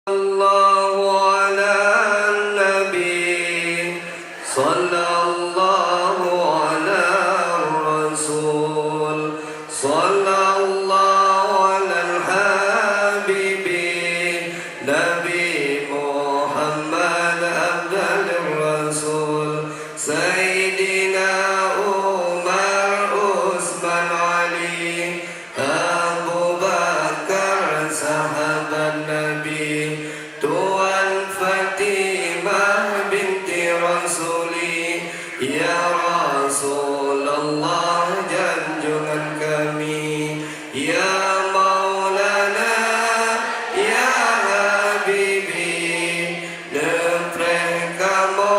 Sallallahu ala nabi, sallallahu ala rasul, sallallahu ala habibi, Nabi Muhammad abdul rasul, Sayyidina Umar Usman Ali, Abu Bakar sahabat Nabi, Tuan Fatimah binti Rasuli, Ya Rasulullah junjungan kami, Ya Maulana, Ya Habibi, nepreh kamu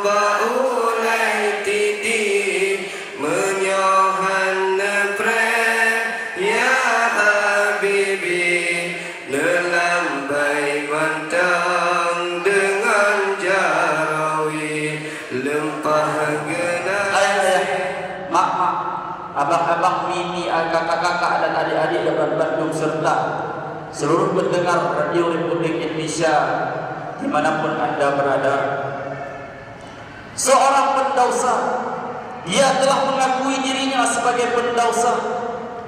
baulai titi, menyohan nepreh, Ya Habibi, nelambai mantang dengan jarawi, lempah genai. Ayah, mak, abang-abang, mimi, kakak-kakak dan adik-adik dari Bandung serta seluruh pendengar Radio Republik Indonesia dimanapun anda berada. Seorang pendausa, dia telah mengakui dirinya sebagai pendausa,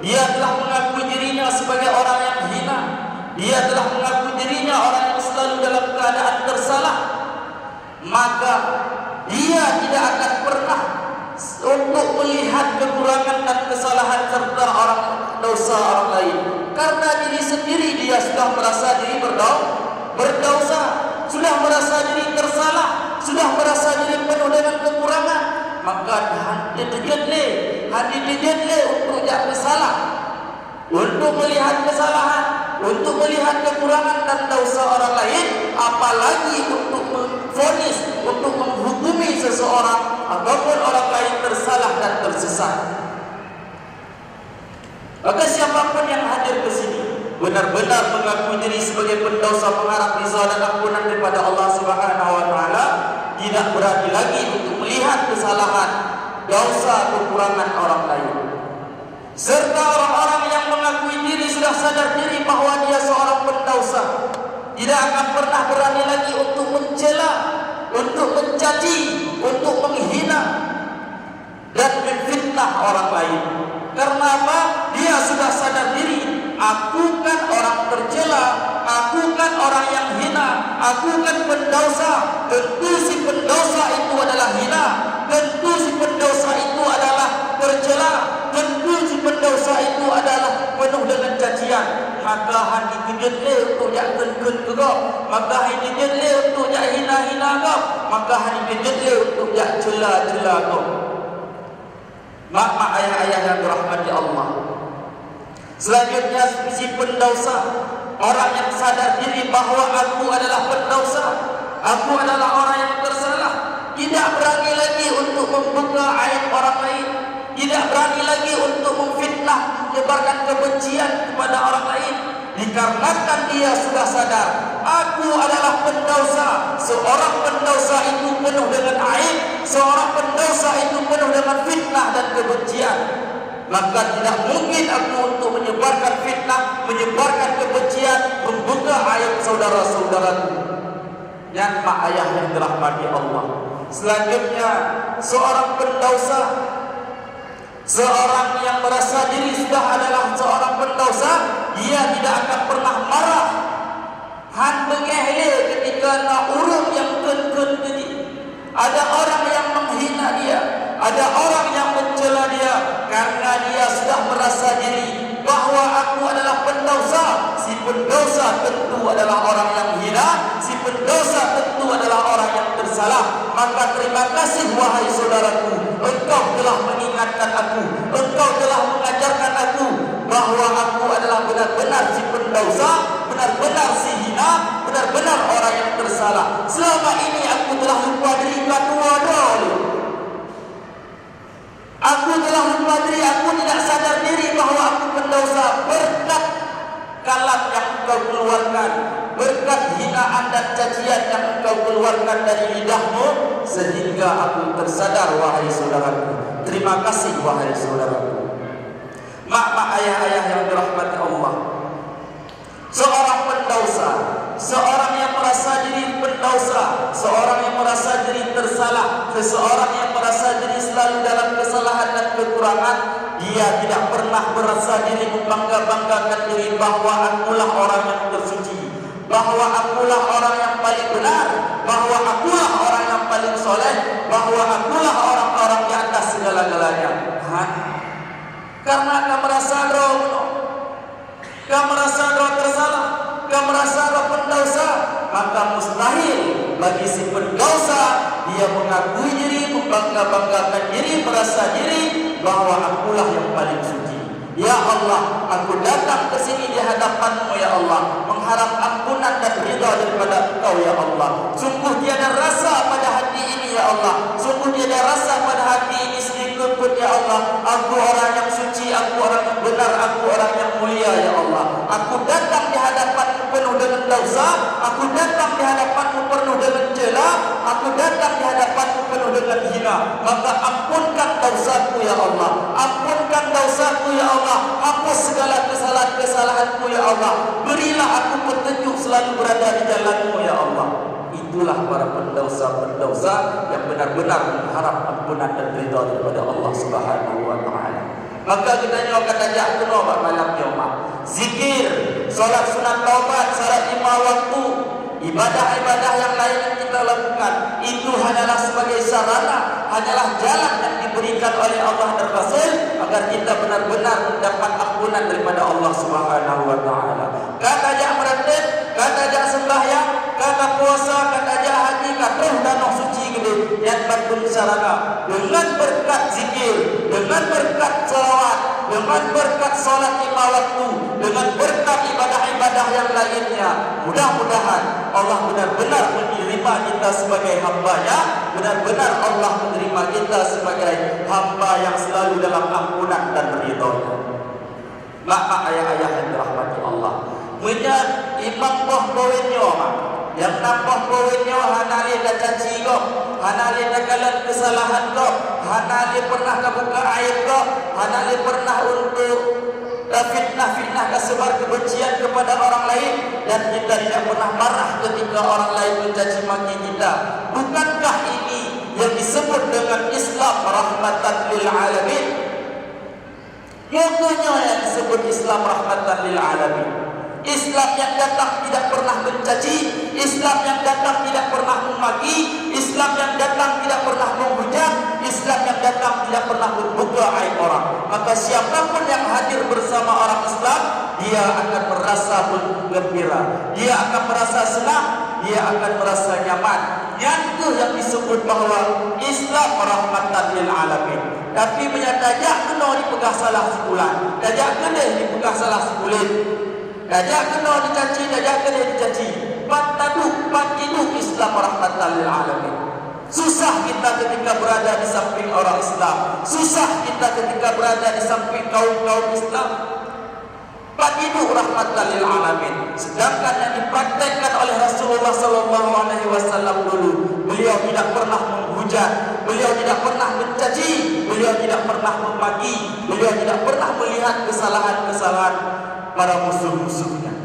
dia telah mengakui dirinya sebagai orang yang hina, dia telah mengakui dirinya orang yang selalu dalam keadaan tersalah, maka dia tidak akan pernah untuk melihat kekurangan dan kesalahan serta orang dosa orang lain, karena diri sendiri dia sudah merasa diri berdosa, sudah merasa diri tersalah, sudah merasa diri penuh dengan kekurangan. Maka hati dijedle untuk tidak bersalah, untuk melihat kesalahan, untuk melihat kekurangan dan dosa orang lain, apalagi untuk memvonis, untuk menghukumi seseorang ataupun orang lain tersalah dan tersesat. Maka siapapun yang hadir ke sini benar-benar mengakui diri sebagai pendosa, mengharap ridha dan ampunan daripada Allah Subhanahu wa taala, tidak berani lagi untuk melihat kesalahan, dosa, kekurangan orang lain. Serta orang-orang yang mengakui diri sudah sadar diri bahwa dia seorang pendosa, tidak akan pernah berani lagi untuk mencela, untuk mencaci, untuk menghina dan memfitnah orang lain. Karena apa? Dia sudah sadar diri, aku kan orang tercela, aku kan orang yang hina, aku kan pendosa. Tentu si pendosa itu adalah hina, tentu si pendosa itu adalah tercela, tentu si pendosa itu adalah penuh dengan cacian. Maka hati kejedle untuk jak kenkun kegok, maka hati kejedle untuk jak hina-hina kau, maka hati kejedle untuk jak cela-cela kau. Mak ayah-ayah yang dirahmati Allah. Selanjutnya si pendosa, orang yang sadar diri bahwa aku adalah pendosa, aku adalah orang yang tersalah, tidak berani lagi untuk membuka aib orang lain, tidak berani lagi untuk memfitnah, menyebarkan kebencian kepada orang lain, dikarenakan dia sudah sadar aku adalah pendosa. Seorang pendosa itu penuh dengan aib, seorang pendosa itu penuh dengan fitnah dan kebencian. Maka tidak mungkin aku untuk menyebarkan fitnah, menyebarkan kebencian, membuka aib saudara-saudaraku yang mak ayah yang dirahmati Allah. Selanjutnya, seorang pendosa, seorang yang merasa diri sudah adalah seorang pendosa, dia tidak akan pernah marah, han mengehle ketika nak urut yang kun tadi. Ada orang yang menghina dia, ada orang yang mencela dia, karena dia sudah merasa diri bahwa aku adalah pendosa. Si pendosa tentu adalah orang yang hina, si pendosa tentu adalah orang yang tersalah. Maka terima kasih wahai saudaraku, engkau telah mengingatkan aku, engkau telah mengajarkan aku bahwa aku adalah benar-benar si pendosa, benar-benar si hina, benar-benar orang yang bersalah. Selama ini aku telah lupa diri dulu. Aku telah lupa diri, aku tidak sadar diri bahwa aku pendosa. Berkat kalam yang engkau keluarkan, berkat hinaan dan cacian yang engkau keluarkan dari lidahmu, sehingga aku tersadar wahai saudaraku. Terima kasih wahai saudaraku. Mak ayah-ayah yang dirahmati Allah, seorang pendosa, seseorang yang merasa diri selalu dalam kesalahan dan kekurangan, dia tidak pernah merasa diri membangga-banggakan diri bahwa akulah orang yang tersuci, bahwa akulah orang yang paling benar, bahwa akulah orang yang paling soleh, bahwa akulah orang-orang di atas segala-galanya. Karena kamu merasa kamu merasa tersalah, kamu merasa pendosa, maka mustahil bagi si pendosa dia mengakui diri, membangga-banggakan diri, merasa diri bahwa akulah yang paling suci. Ya Allah, aku datang ke sini di hadapan-Mu ya Allah, mengharap ampunan dan ridha daripada Engkau ya Allah. Sungguh tiada rasa pada hati ini ya Allah, sungguh tiada rasa pada hati ini sedikit pun ya Allah. Aku orang yang suci, aku orang yang benar, aku orang yang mulia ya Allah. Aku datang di hadapan-Mu penuh dengan dosa, aku datang di hadapan-Mu penuh dengan cela, aku datang di hadapan-Mu penuh dengan hina. Maka ampunkan dosaku ya Allah, ampunkan dosaku ya Allah. Hapus segala kesalahan-kesalahanku ya Allah. Berilah aku petunjuk selalu berada di jalan-Mu ya Allah. Itulah para pendosa-pendosa yang benar-benar mengharap ampunan dan ridha daripada Allah Subhanahu wa taala. Maka kita nyoba kata kuno malam Jumat. Zikir, salat sunat taubat, salat 5 waktu, ibadah-ibadah yang lain yang kita lakukan itu hanyalah sebagai sarana, hanyalah jalan yang diberikan oleh Allah dan Rasul agar kita benar-benar mendapat ampunan daripada Allah Subhanahu wa taala. Kata jak merentet, kata jak sembahyang, kata puasa, kata jak haji, kata danau suci gede yang batun sarana dengan berkat zikir, dengan berkat salawat, dengan berkat salat 5 waktu, dengan berkat ibadah-ibadah yang lainnya. Mudah-mudahan Allah benar-benar menerima kita sebagai hamba-Nya, benar-benar Allah menerima kita sebagai hamba yang selalu dalam ampunan dan ridha-Nya. Maka ayah-ayah yang dirahmati Allah, punya imam boh bawenyo yang nampak bawenyo hanali dah caci kok, hanali dah kalan kesalahan kok, hanali pernah kebuka air kok, hanali pernah untuk fitnah-fitnah kesebar kebencian kepada orang lain, dan kita tidak pernah marah ketika orang lain mencaci maki kita. Bukankah ini yang disebut dengan Islam rahmatan lil alamin? Contohnya yang disebut Islam rahmatan lil alamin. Islam yang datang tidak pernah mencaci, Islam yang datang tidak pernah memaki, Islam yang datang tidak pernah menghujat, Islam yang datang tidak pernah membuka aib orang. Maka siapapun yang hadir bersama orang Islam, dia akan merasa gembira, dia akan merasa senang, dia akan merasa nyaman. Yang yang disebut bahwa Islam rahmatan lil alamin. Tapi menyatakan kena dipegah salah sebulan, dajak kena dipegah salah sebulan, dajak kena dicaci, dajak kena dicaci. Patiduk Islam rahmatan lil alamin. Susah kita ketika berada di samping orang Islam, susah kita ketika berada di samping kaum-kaum Islam. Patiduk rahmatan lil alamin. Sedangkan yang dipraktekkan oleh Rasulullah sallallahu alaihi wasallam dulu, beliau tidak pernah menghujat, beliau tidak pernah mencaci, beliau tidak pernah memaki, beliau tidak pernah melihat kesalahan-kesalahan para musuh-musuhnya.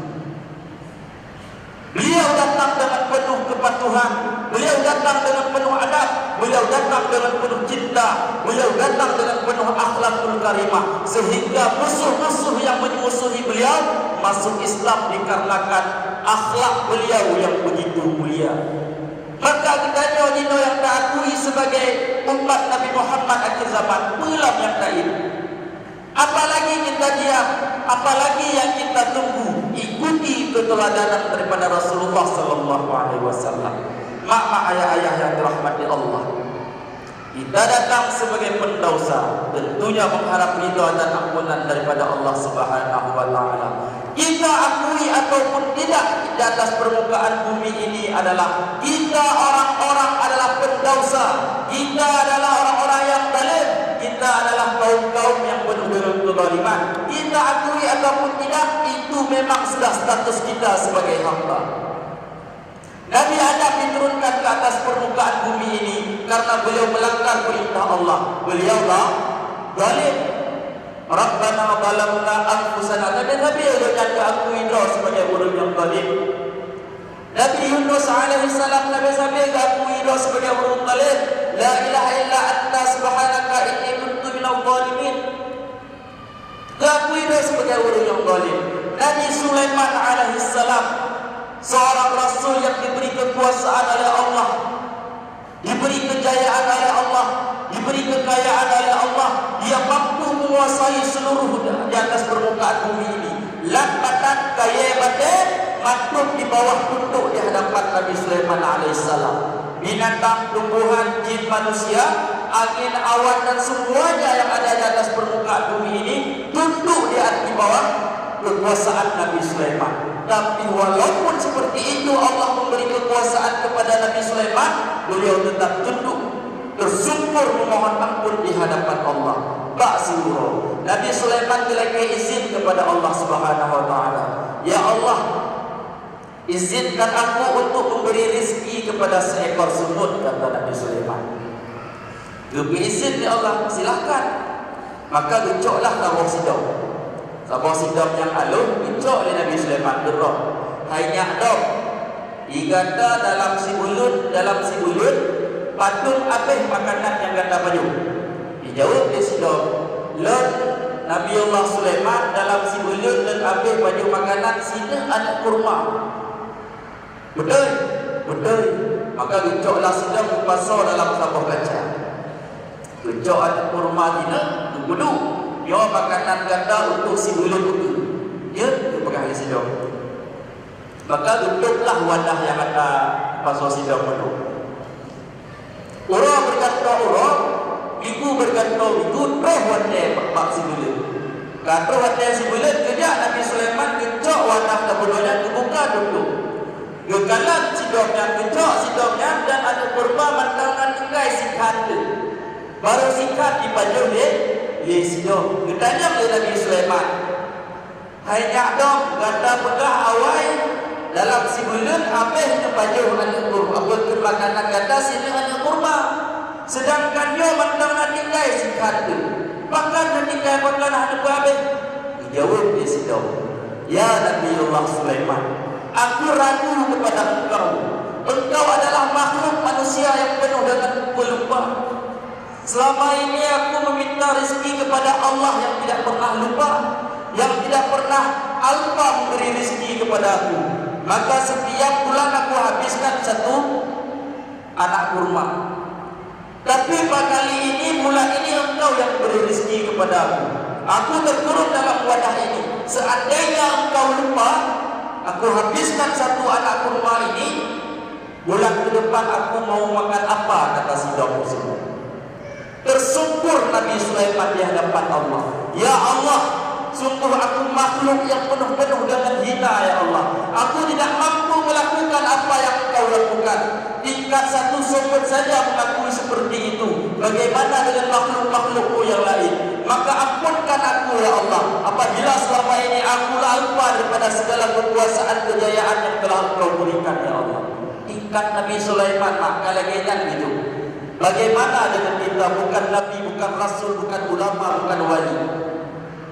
Beliau datang dengan penuh kepatuhan, beliau datang dengan penuh adab, beliau datang dengan penuh cinta, beliau datang dengan penuh akhlakul karimah, sehingga musuh-musuh yang memusuhi beliau masuk Islam dikarenakan akhlak beliau yang begitu mulia. Maka kita nyodino yang diakui sebagai umat Nabi Muhammad akhir zaman, pulang yang lain. Apalagi kita diam, apalagi yang kita tunggu, ikuti keteladanan daripada Rasulullah sallallahu alaihi wasallam. Maka ayah-ayah yang dirahmati Allah, kita datang sebagai pendosa, tentunya mengharap ridha dan ampunan daripada Allah Subhanahu wa taala. Kita akui ataupun tidak, di atas permukaan bumi ini adalah kita orang-orang adalah pendosa, kita adalah orang-orang yang zalim, kita adalah kaum-kaum yang penuh dengan kezaliman. Kita akui ataupun tidak, itu memang sudah status kita sebagai hamba. Nabi Adam diturunkan ke atas permukaan bumi ini karena beliau melanggar perintah Allah. Beliaulah zalim. Rabbana zalamna anfusana. Nabi beliau akui dia sebagai orang yang zalim. Nabi Yunus alaihi salam Nabi akui dia sebagai orang zalim. la ilaha illa anta subhanaka inni kuntu minadh dhalimin. Akui dia sebagai orang yang zalim. Nabi Sulaiman alaihissalam, seorang rasul yang diberi kekuasaan oleh Allah, diberi kejayaan oleh Allah, diberi kekayaan oleh Allah. Dia mampu menguasai seluruh di atas permukaan bumi ini. Lampatan kaya badan makhluk di bawah tunduk di hadapan Nabi Sulaiman alaihissalam. Binatang, tumbuhan, jin, manusia, angin, awan dan semuanya yang ada di atas permukaan bumi ini tunduk di bawah kekuasaan Nabi Sulaiman. Tapi walaupun seperti itu Allah memberi kekuasaan kepada Nabi Sulaiman, beliau tetap tunduk, tersungkur memohon ampun di hadapan Allah. Tak suruh Nabi Sulaiman dilai izin kepada Allah Subhanahu wa taala. Ya Allah, izinkan aku untuk memberi rezeki kepada seekor semut, kata Nabi Sulaiman. Diberi izin ya Allah, silakan. Maka gecoklah tabung sidam. Tabung sidam yang halus gecok oleh Nabi Sulaiman derok. Hanya dok. Igata dalam si bulut, patung habis makanan yang ganda baju. Dijawab dia sidam. Lord Nabi Allah Sulaiman dalam si bulut dan habis baju makanan sini ada kurma. Betul, betul. Maka gecoklah sidam dipasau dalam sabuk kaca. Gecok ada kurma dina, budu. Dia makanan ganda untuk si bulut itu. Ya, dia pegang di sidam. Maka tutuplah wadah yang ada pasau sidam itu. Orang berkata orang, ibu berkata ibu, roh wadah pak si bulut. Kata wadah si bulut kerja Nabi Sulaiman gecok wadah kebudulan dibuka tutup. Gekalan sidamnya gecok sidamnya dan ada kurma mantangan tinggai sikat. Baru sikat dipajang di sidam. Ditanya oleh Nabi Sulaiman, hanya dong kata pegah awal dalam si bulan habis dipajang ada kurma. Apa makanan kata sini ada kurma. Sedangkan dia mantangan tinggai sikat. Bahkan tinggai makanan ada habis. Dijawab di sidam. Ya Nabi Allah Sulaiman, aku ragu kepada engkau. Engkau adalah makhluk manusia yang penuh dengan pelupa. Selama ini aku meminta rezeki kepada Allah yang tidak pernah lupa, yang tidak pernah alpa memberi rezeki kepada aku. Maka setiap bulan aku habiskan satu anak kurma. Tapi kali ini bulan ini engkau yang beri rezeki kepada aku. Aku terkurung dalam wadah ini. Seandainya engkau lupa, aku habiskan satu anak kurma ini, bulan ke depan aku mau makan apa, kata sidam tersebut. Tersungkur Nabi Sulaiman di hadapan Allah. Ya Allah, sungguh aku makhluk yang penuh-penuh dengan hina ya Allah. Aku tidak mampu melakukan apa yang engkau lakukan. Tingkat satu sobat saja mengakui seperti itu. Bagaimana dengan makhluk-makhlukmu yang lain? Maka ampunkan aku ya Allah, apabila selama ini aku lupa daripada segala kekuasaan kejayaan yang telah engkau berikan ya Allah. Tingkat Nabi Sulaiman maka lagi gitu. Bagaimana dengan kita, bukan Nabi, bukan Rasul, bukan ulama, bukan wali.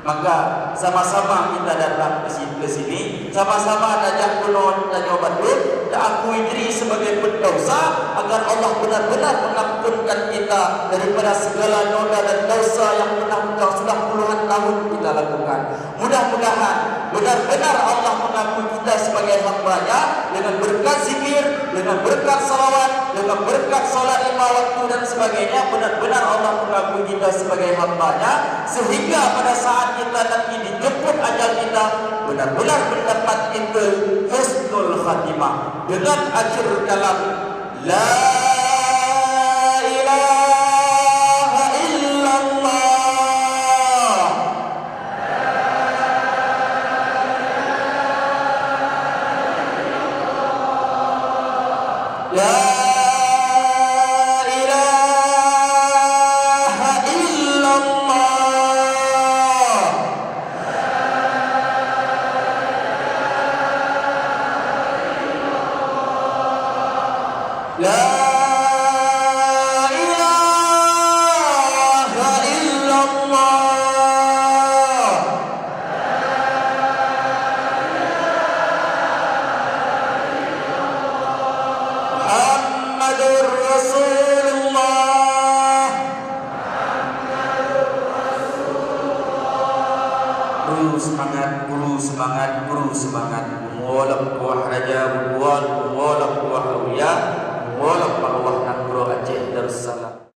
Maka sama-sama kita datang ke sini, sama-sama najak kunon dan nyobatul, dan akui diri sebagai pendosa, agar Allah benar-benar mengampunkan kita daripada segala noda dan dosa yang pernah sudah puluhan tahun kita lakukan. Mudah-mudahan benar-benar Allah mengakui kita sebagai hamba-Nya dengan berkat zikir, dengan berkat salawat, dengan berkat salat 5 waktu dan sebagainya. Benar-benar Allah mengakui kita sebagai hamba-Nya, sehingga pada saat kita nanti dijemput ajal kita, benar-benar mendapat itu husnul khatimah dengan akhir kalam la ilaha illallah. La Muhammadur Rasulullah. semangat, guru semangat, guru semangat. Mualaf buah raja, mualaf buah awliya, mualaf marwah nang Aceh Darussalam.